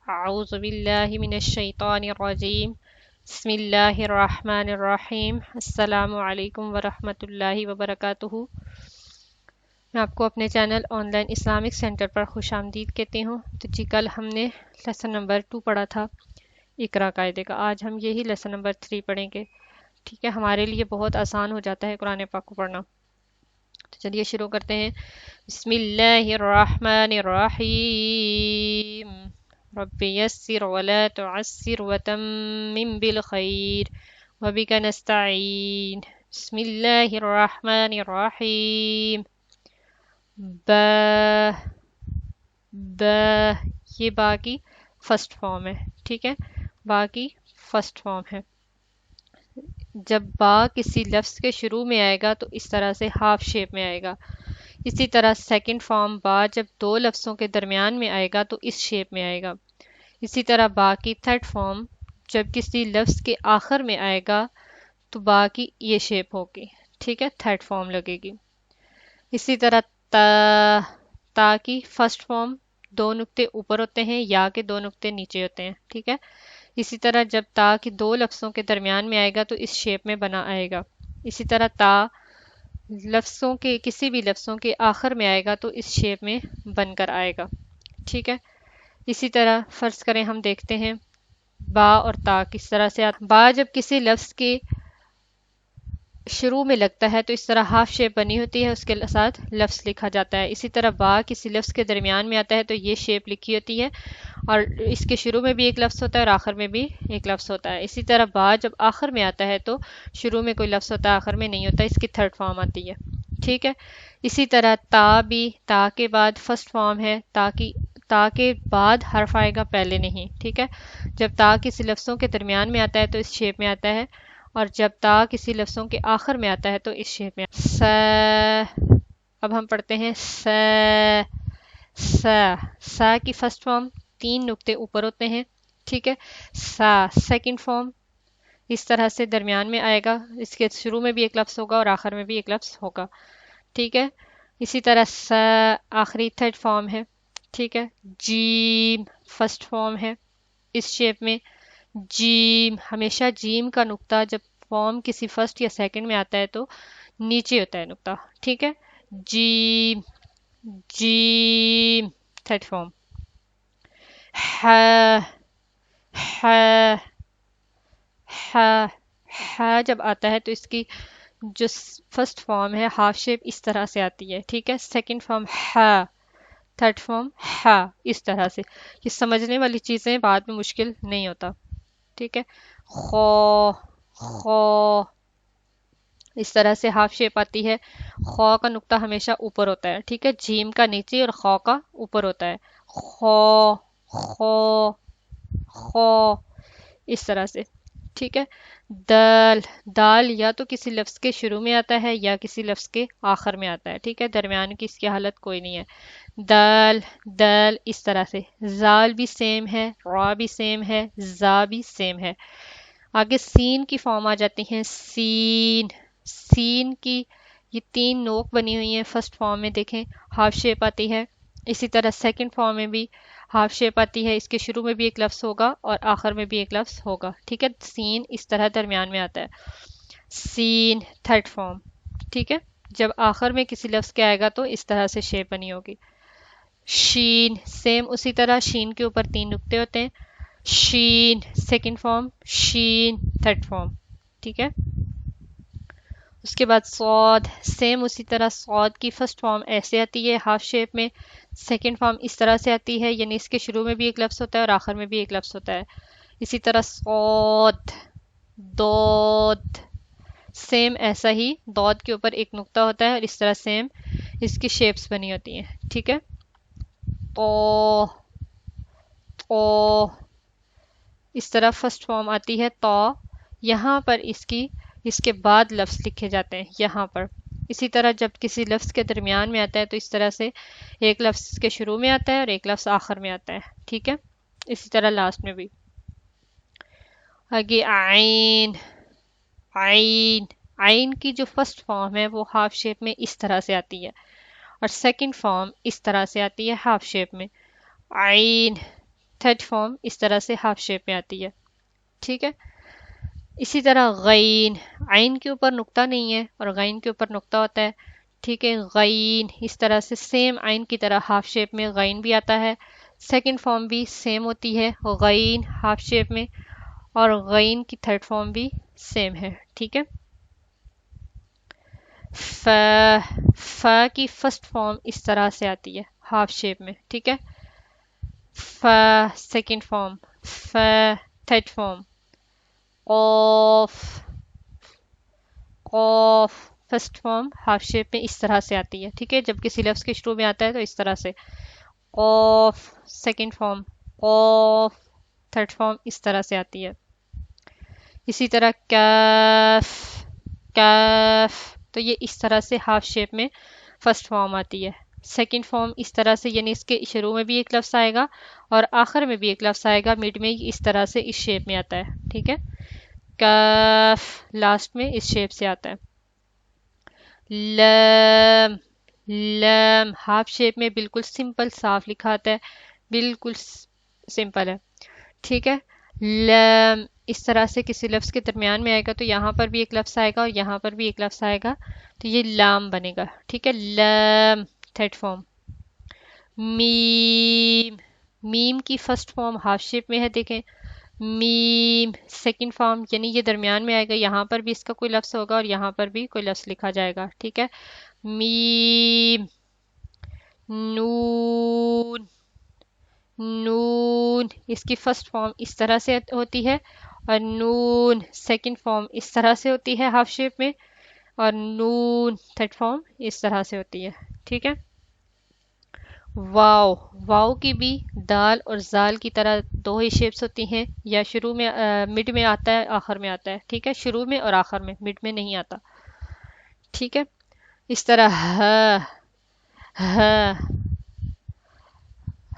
اعوذ باللہ من الشیطان الرجیم بسم اللہ الرحمن الرحیم السلام علیکم ورحمۃ اللہ وبرکاتہ۔ میں آپ کو اپنے channel online Islamic centre پر خوش آمدید کہتی ہوں۔ تو جی کل ہم نے لیسن نمبر 2 پڑھا تھا اقرا قاعدے کا، آج ہم یہی لیسن نمبر 3 پڑھیں گے۔ ٹھیک ہے، ہمارے لیے بہت آسان ہو جاتا ہے قرآن پاک کو پڑھنا۔ تو چلیے شروع کرتے ہیں۔ بسم اللہ الرحمن الرحیم، رب یسر ولا تعسر وتمم بالخیر وبک نستعین۔ بسم اللہ الرحمن الرحیم۔ با با یہ با کی فرسٹ فارم ہے، ٹھیک ہے، با کی فرسٹ فارم ہے۔ جب با کسی لفظ کے شروع میں آئے گا تو اس طرح سے ہاف شیپ میں آئے گا۔ اسی طرح سیکنڈ فارم با جب دو لفظوں کے درمیان میں آئے گا تو اس شیپ میں آئے گا۔ اسی طرح با کی تھرڈ فارم جب کسی لفظ کے آخر میں آئے گا تو با کی یہ شیپ ہوگی، ٹھیک ہے، تھرڈ فارم لگے گی۔ اسی طرح تا کی فرسٹ فارم دو نقطے اوپر ہوتے ہیں، یا کے دو نقطے نیچے ہوتے ہیں، ٹھیک ہے۔ اسی طرح جب تا کی دو لفظوں کے درمیان میں آئے گا تو اس شیپ میں بنا آئے گا۔ اسی طرح تا لفظوں کے کسی بھی لفظوں کے آخر میں آئے گا تو اس شیپ میں بن کر آئے گا، ٹھیک ہے۔ اسی طرح فرض کریں ہم دیکھتے ہیں با اور تا کس طرح سے آتا۔ با جب کسی لفظ کے شروع میں لگتا ہے تو اس طرح ہاف شیپ بنی ہوتی ہے، اس کے ساتھ لفظ لکھا جاتا ہے۔ اسی طرح با کسی لفظ کے درمیان میں آتا ہے تو یہ شیپ لکھی ہوتی ہے، اور اس کے شروع میں بھی ایک لفظ ہوتا ہے اور آخر میں بھی ایک لفظ ہوتا ہے۔ اسی طرح با جب آخر میں آتا ہے تو شروع میں کوئی لفظ ہوتا ہے، آخر میں نہیں ہوتا، اس کی تھرڈ فارم آتی ہے، ٹھیک ہے۔ اسی طرح تا بھی تا کے بعد فرسٹ فارم ہے، تا کے بعد حرف آئے گا، پہلے نہیں، ٹھیک ہے۔ جب تا کسی لفظوں کے درمیان میں آتا ہے تو اس شیپ میں آتا ہے، اور جب تا کسی لفظوں کے آخر میں آتا ہے تو اس شیپ میں س۔ اب ہم پڑھتے ہیں س سا کی فرسٹ فارم تین نقطے اوپر ہوتے ہیں، ٹھیک ہے۔ سا سیکنڈ فارم اس طرح سے درمیان میں آئے گا، اس کے شروع میں بھی ایک لفظ ہوگا اور آخر میں بھی ایک لفظ ہوگا، ٹھیک ہے۔ اسی طرح س آخری تھرڈ فارم ہے، ٹھیک ہے۔ جیم فرسٹ فارم ہے اس شیپ میں۔ جیم ہمیشہ جیم کا نقطہ جب فارم کسی فرسٹ یا سیکنڈ میں آتا ہے تو نیچے ہوتا ہے نقطہ، ٹھیک ہے۔ جیم جیم تھرڈ فارم۔ ح ح ح جب آتا ہے تو اس کی جو فرسٹ فارم ہے ہاف شیپ اس طرح سے آتی ہے، ٹھیک ہے۔ سیکنڈ فارم ح، تھرڈ فارم ح، اس طرح سے۔ یہ سمجھنے والی چیزیں بعد میں مشکل نہیں ہوتا، ٹھیک ہے۔ خو خو اس طرح سے ہاف شیپ آتی ہے۔ خو کا نقطہ ہمیشہ اوپر ہوتا ہے، ٹھیک ہے، جیم کا نیچے اور خو کا اوپر ہوتا ہے۔ خو خو خو اس طرح سے، ٹھیک ہے۔ دال دال یا تو کسی لفظ کے شروع میں آتا ہے یا کسی لفظ کے آخر میں آتا ہے، ٹھیک ہے، درمیان کی اس کی حالت کوئی نہیں ہے۔ دال دال اس طرح سے۔ زال بھی سیم ہے، را بھی سیم ہے، زا بھی سیم ہے۔ آگے سین کی فارم آ جاتی ہیں۔ سین سین کی یہ تین نوک بنی ہوئی ہیں، فرسٹ فارم میں دیکھیں ہاف شیپ آتی ہے۔ اسی طرح سیکنڈ فارم میں بھی ہاف شیپ آتی ہے، اس کے شروع میں بھی ایک لفظ ہوگا اور آخر میں بھی ایک لفظ ہوگا، ٹھیک ہے۔ سین اس طرح درمیان میں آتا ہے۔ سین تھرڈ فارم، ٹھیک ہے، جب آخر میں کسی لفظ کے آئے گا تو اس طرح سے شیپ بنی ہوگی۔ شین سیم اسی طرح، شین کے اوپر تین نقطے ہوتے ہیں۔ شین سیکنڈ فارم، شین تھرڈ فارم، ٹھیک ہے۔ اس کے بعد صاد سیم اسی طرح، صاد کی فرسٹ فارم ایسے آتی ہے ہاف شیپ میں، سیکنڈ فارم اس طرح سے آتی ہے، یعنی اس کے شروع میں بھی ایک لفظ ہوتا ہے اور آخر میں بھی ایک لفظ ہوتا ہے۔ اسی طرح صاد دود سیم ایسا ہی، دود کے اوپر ایک نقطہ ہوتا ہے اور اس طرح سیم اس کی شیپس بنی ہوتی ہیں، ٹھیک ہے۔ تو تو اس طرح فرسٹ فارم آتی ہے تو، یہاں پر اس کے بعد لفظ لکھے جاتے ہیں یہاں پر۔ اسی طرح جب کسی لفظ کے درمیان میں آتا ہے تو اس طرح سے ایک لفظ کے شروع میں آتا ہے اور ایک لفظ آخر میں آتا ہے، ٹھیک ہے۔ اسی طرح لاسٹ میں بھی۔ آگے عین عین عین کی جو فرسٹ فارم ہے وہ ہاف شیپ میں اس طرح سے آتی ہے، اور سیکنڈ فارم اس طرح سے آتی ہے ہاف شیپ میں۔ عین تھرڈ فارم اس طرح سے ہاف شیپ میں آتی ہے. ٹھیک ہے. اسی طرح غین، عین کے اوپر نقطہ نہیں ہے اور غین کے اوپر نقطہ ہوتا ہے. ٹھیک ہے. غین اس طرح سے سیم عین کی طرح ہاف شیپ میں غین بھی آتا ہے. سیکنڈ فارم بھی سیم ہوتی ہے غین ہاف شیپ میں، اور غین کی تھرڈ فارم بھی سیم ہے. ٹھیک ہے. ف ف کی فرسٹ فارم اس طرح سے آتی ہے ہاف شیپ میں. ٹھیک ہے. ف سیکنڈ فارم، ف تھرڈ فارم، قوف، قوف فرسٹ فارم ہاف شیپ میں اس طرح سے آتی ہے. ٹھیک ہے. جب کسی لفظ کے شروع میں آتا ہے تو اس طرح سے قوف سیکنڈ فارم، قوف تھرڈ فارم اس طرح سے آتی ہے. اسی طرح کیف، کیف تو یہ اس طرح سے ہاف شیپ میں فرسٹ فارم آتی ہے. سیکنڈ فارم اس طرح سے، یعنی اس کے شروع میں بھی ایک لفظ آئے گا اور آخر میں بھی ایک لفظ آئے گا، مڈ میں اس طرح سے اس شیپ میں آتا ہے. ٹھیک ہے. کیف لاسٹ میں اس شیپ سے آتا ہے. لام، لام ہاف شیپ میں بالکل سمپل صاف لکھا آتا ہے، بالکل سمپل ہے. ٹھیک ہے. لام اس طرح سے کسی لفظ کے درمیان میں آئے گا تو یہاں پر بھی ایک لفظ آئے گا اور یہاں پر بھی ایک لفظ آئے گا تو یہ لام بنے گا. ٹھیک ہے. لام تھرڈ فارم. میم، میم کی فرسٹ فارم ہاف شیپ میں ہے، دیکھیں. میم سیکنڈ فارم، یعنی یہ درمیان میں آئے گا، یہاں پر بھی اس کا کوئی لفظ ہوگا اور یہاں پر بھی کوئی لفظ لکھا جائے گا. ٹھیک ہے. میم. نون، نون اس کی فرسٹ فارم اس طرح سے ہوتی ہے اور نون سیکنڈ فارم اس طرح سے ہوتی ہے ہاف شیپ میں، اور نون تھرڈ فارم اس طرح سے ہوتی ہے. ٹھیک ہے. واو، واو کی بھی دال اور زال کی طرح دو ہی شیپس ہوتی ہیں، یا شروع میں مڈ میں آتا ہے آخر میں آتا ہے. ٹھیک ہے. شروع میں اور آخر میں، مڈ میں نہیں آتا. ٹھیک ہے. اس طرح ہا، ہا،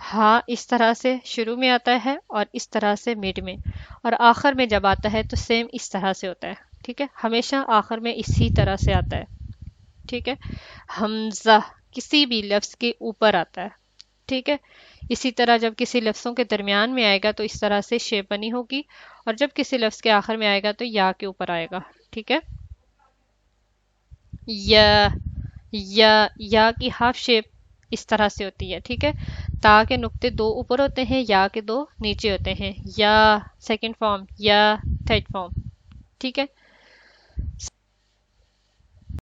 ہاں اس طرح سے شروع میں آتا ہے اور اس طرح سے مڈ میں، اور آخر میں جب آتا ہے تو سیم اس طرح سے ہوتا ہے. ٹھیک ہے. ہمیشہ آخر میں اسی طرح سے آتا ہے. ٹھیک ہے. حمزہ کسی بھی لفظ کے اوپر آتا ہے. ٹھیک ہے. اسی طرح جب کسی لفظوں کے درمیان میں آئے گا تو اس طرح سے شیپ بنی ہوگی، اور جب کسی لفظ کے آخر میں آئے گا تو یا کے اوپر آئے گا. ٹھیک ہے. یا، یا کی ہاف شیپ اس طرح سے ہوتی ہے. ٹھیک ہے. تا کے نقطے دو اوپر ہوتے ہیں، یا کے دو نیچے ہوتے ہیں. یا سیکنڈ فارم، یا تھرڈ فارم. ٹھیک ہے.